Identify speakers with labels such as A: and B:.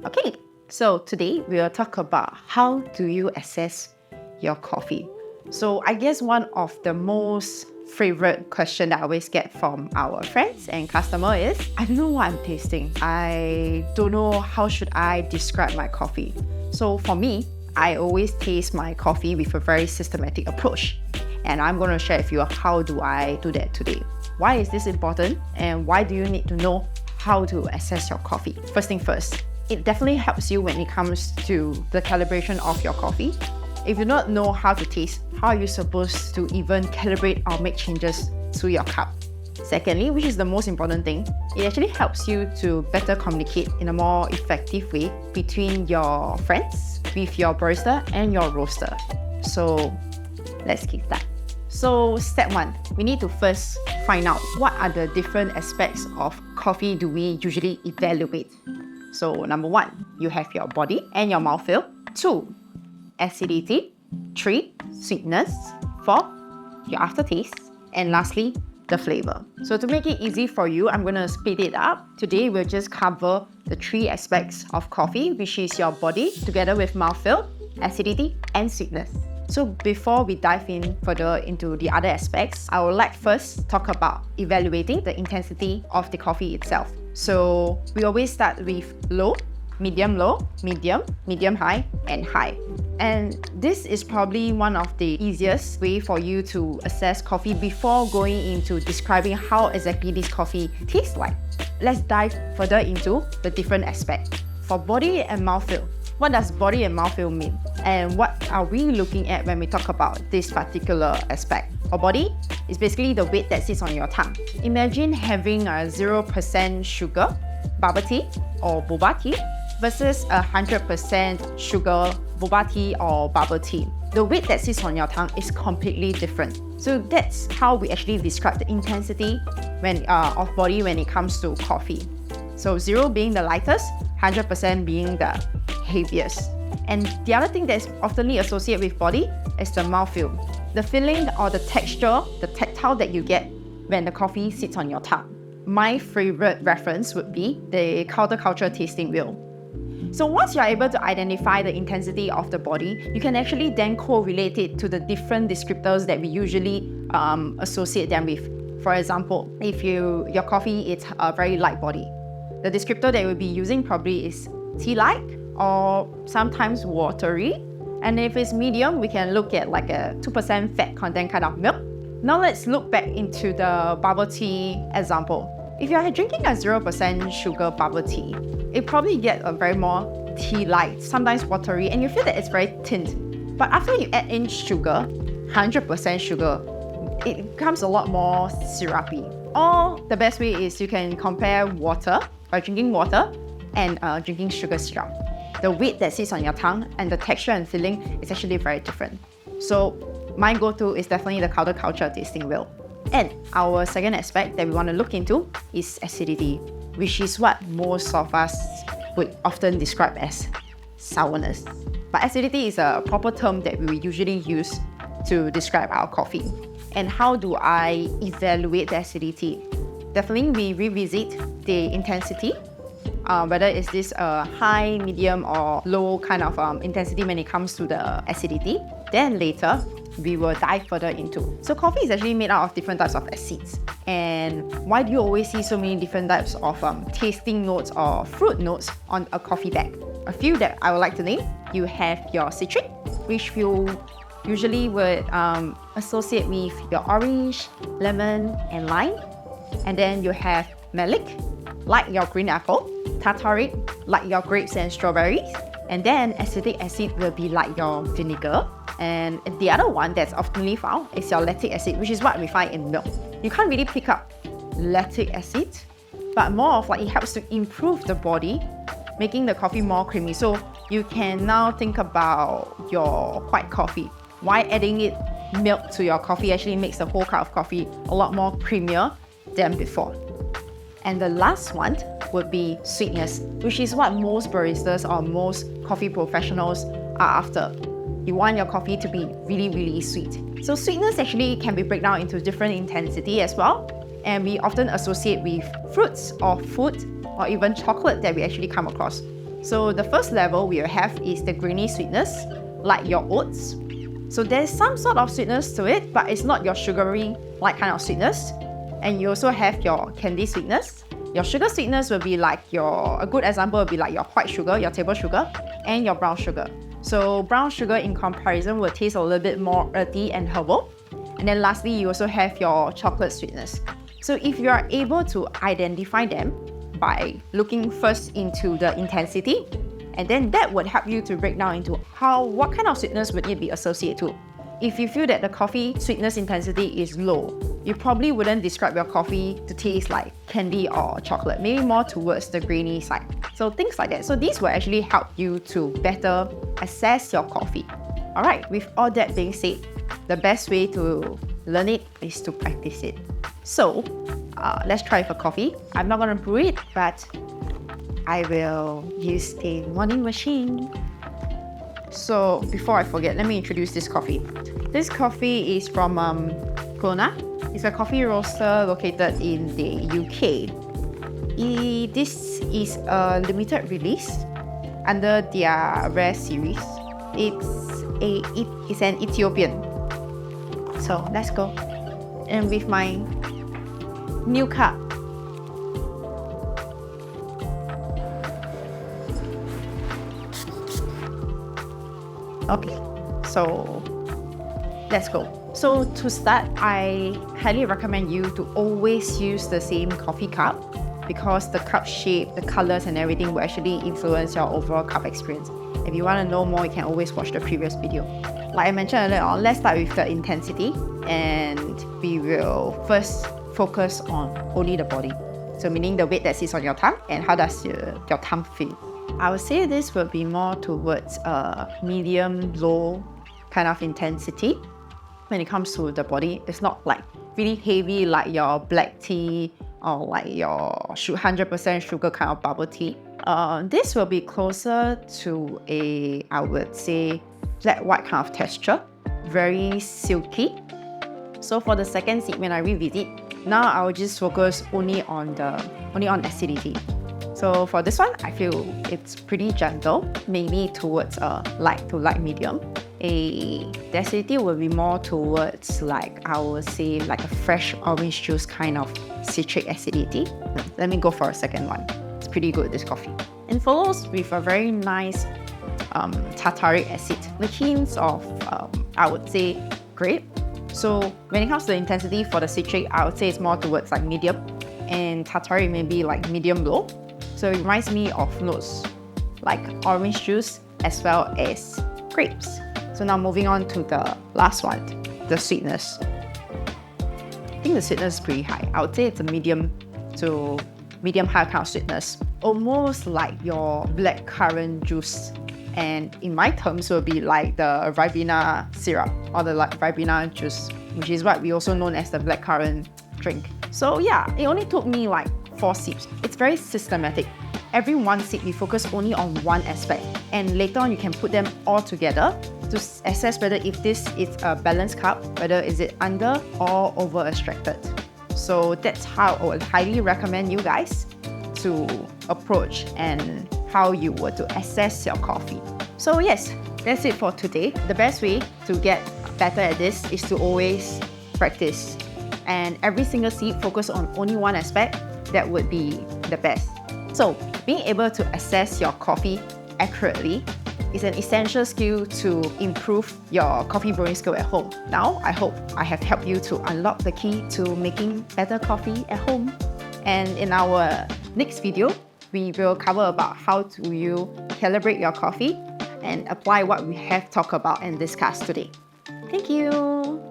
A: Okay, so today we'll talk about how do you assess your coffee. So I guess one of the most favorite question that I always get from our friends and customer is, I don't know what I'm tasting. I don't know how should I describe my coffee. So for me, I always taste my coffee with a very systematic approach. And I'm going to share with you how do I do that today. Why is this important and why do you need to know how to assess your coffee? First thing first, it definitely helps you when it comes to the calibration of your coffee. If you don't know how to taste, how are you supposed to even calibrate or make changes to your cup? Secondly, which is the most important thing, it actually helps you to better communicate in a more effective way between your friends, with your barista and your roaster. So let's kick that. So step one, we need to first find out what are the different aspects of coffee do we usually evaluate. So number one, you have your body and your mouthfeel. 2, acidity. 3, sweetness. 4, your aftertaste. And lastly, the flavor. So to make it easy for you, I'm going to split it up. Today, we'll just cover the 3 aspects of coffee, which is your body, together with mouthfeel, acidity, and sweetness. So before we dive in further into the other aspects, I would like first talk about evaluating the intensity of the coffee itself. So we always start with low, medium, medium high, and high. And this is probably one of the easiest way for you to assess coffee before going into describing how exactly this coffee tastes like. Let's dive further into the different aspects. For body and mouthfeel, what does body and mouthfeel mean? And what are we looking at when we talk about this particular aspect? For body, it's basically the weight that sits on your tongue. Imagine having a 0% sugar bubble tea or boba tea versus 100% sugar boba tea or bubble tea. The weight that sits on your tongue is completely different. So that's how we actually describe the intensity of body when it comes to coffee. So 0 being the lightest, 100% being the heaviest. And the other thing that is often associated with body is the mouthfeel. The feeling or the texture, the tactile that you get when the coffee sits on your tongue. My favorite reference would be the counterculture tasting wheel. So once you're able to identify the intensity of the body, you can actually then correlate it to the different descriptors that we usually associate them with. For example, if your coffee is a very light body, the descriptor that we'll be using probably is tea-like or sometimes watery. And if it's medium, we can look at like a 2% fat content kind of milk. Now let's look back into the bubble tea example. If you're drinking a 0% sugar bubble tea, it probably get a very more tea-like, sometimes watery, and you feel that it's very tint. But after you add in sugar, 100% sugar, it becomes a lot more syrupy. Or the best way is you can compare water, by drinking water, and drinking sugar syrup. The weight that sits on your tongue and the texture and feeling is actually very different. So my go-to is definitely the counterculture tasting wheel. And our second aspect that we want to look into is acidity, which is what most of us would often describe as sourness. But acidity is a proper term that we usually use to describe our coffee. And how do I evaluate the acidity? Definitely we revisit the intensity, whether it's this high, medium or low kind of intensity when it comes to the acidity. Then later, we will dive further into. So coffee is actually made out of different types of acids. And why do you always see so many different types of tasting notes or fruit notes on a coffee bag? A few that I would like to name. You have your citric, which you usually would associate with your orange, lemon, and lime. And then you have malic, like your green apple, tartaric, like your grapes and strawberries. And then acetic acid will be like your vinegar. And the other one that's often found is your lactic acid, which is what we find in milk. You can't really pick up lactic acid, but more of like it helps to improve the body, making the coffee more creamy. So you can now think about your white coffee. Why adding milk to your coffee actually makes the whole cup of coffee a lot more creamier than before. And the last one would be sweetness, which is what most baristas or most coffee professionals are after. You want your coffee to be really, really sweet. So sweetness actually can be broken down into different intensity as well. And we often associate with fruits or food or even chocolate that we actually come across. So the first level we will have is the grainy sweetness, like your oats. So there's some sort of sweetness to it, but it's not your sugary like kind of sweetness. And you also have your candy sweetness. Your sugar sweetness will be like a good example would be like your white sugar, your table sugar, and your brown sugar. So brown sugar in comparison will taste a little bit more earthy and herbal. And then lastly, you also have your chocolate sweetness. So if you are able to identify them by looking first into the intensity, and then that would help you to break down into what kind of sweetness would it be associated to. If you feel that the coffee sweetness intensity is low, you probably wouldn't describe your coffee to taste like candy or chocolate, maybe more towards the grainy side. So things like that. So these will actually help you to better assess your coffee. Alright, with all that being said, the best way to learn it is to practice it. So let's try for coffee. I'm not going to brew it, but I will use a morning machine. So before I forget, let me introduce this coffee. This coffee is from Krona. It's a coffee roaster located in the UK. This is a limited release under their rare series. It's an Ethiopian. So let's go. And with my new cup. Okay, so let's go. So to start, I highly recommend you to always use the same coffee cup because the cup shape, the colors and everything will actually influence your overall cup experience. If you want to know more, you can always watch the previous video. Like I mentioned earlier on, let's start with the intensity and we will first focus on only the body. So meaning the weight that sits on your tongue and how does your tongue feel. I would say this will be more towards a medium-low kind of intensity. When it comes to the body, it's not like really heavy like your black tea or like your 100% sugar kind of bubble tea. This will be closer to I would say, flat white kind of texture, very silky. So for the second sip, when I revisit, now I will just focus only on acidity. So for this one, I feel it's pretty gentle, maybe towards light to light medium. The acidity will be more towards I would say like a fresh orange juice kind of citric acidity. Let me go for a second one. It's pretty good, this coffee. And follows with a very nice tartaric acid, with hints of I would say grape. So when it comes to the intensity for the citric, I would say it's more towards like medium, and tartaric maybe like medium low. So it reminds me of notes like orange juice as well as grapes. So now moving on to the last one, the sweetness. I think the sweetness is pretty high. I would say it's a medium to medium high kind of sweetness. Almost like your blackcurrant juice. And in my terms will be like the Ribena syrup or the Ribena juice, which is what we also known as the blackcurrant drink. So yeah, it only took me like 4 sips. It's very systematic. Every one sip, you focus only on one aspect, and later on you can put them all together to assess whether if this is a balanced cup, whether is it under or over extracted. So that's how I would highly recommend you guys to approach and how you were to assess your coffee. So yes, that's it for today. The best way to get better at this is to always practice, and every single sip focus on only one aspect. That would be the best. So being able to assess your coffee accurately is an essential skill to improve your coffee brewing skill at home. Now, I hope I have helped you to unlock the key to making better coffee at home. And in our next video, we will cover about how do you calibrate your coffee and apply what we have talked about and discussed today. Thank you.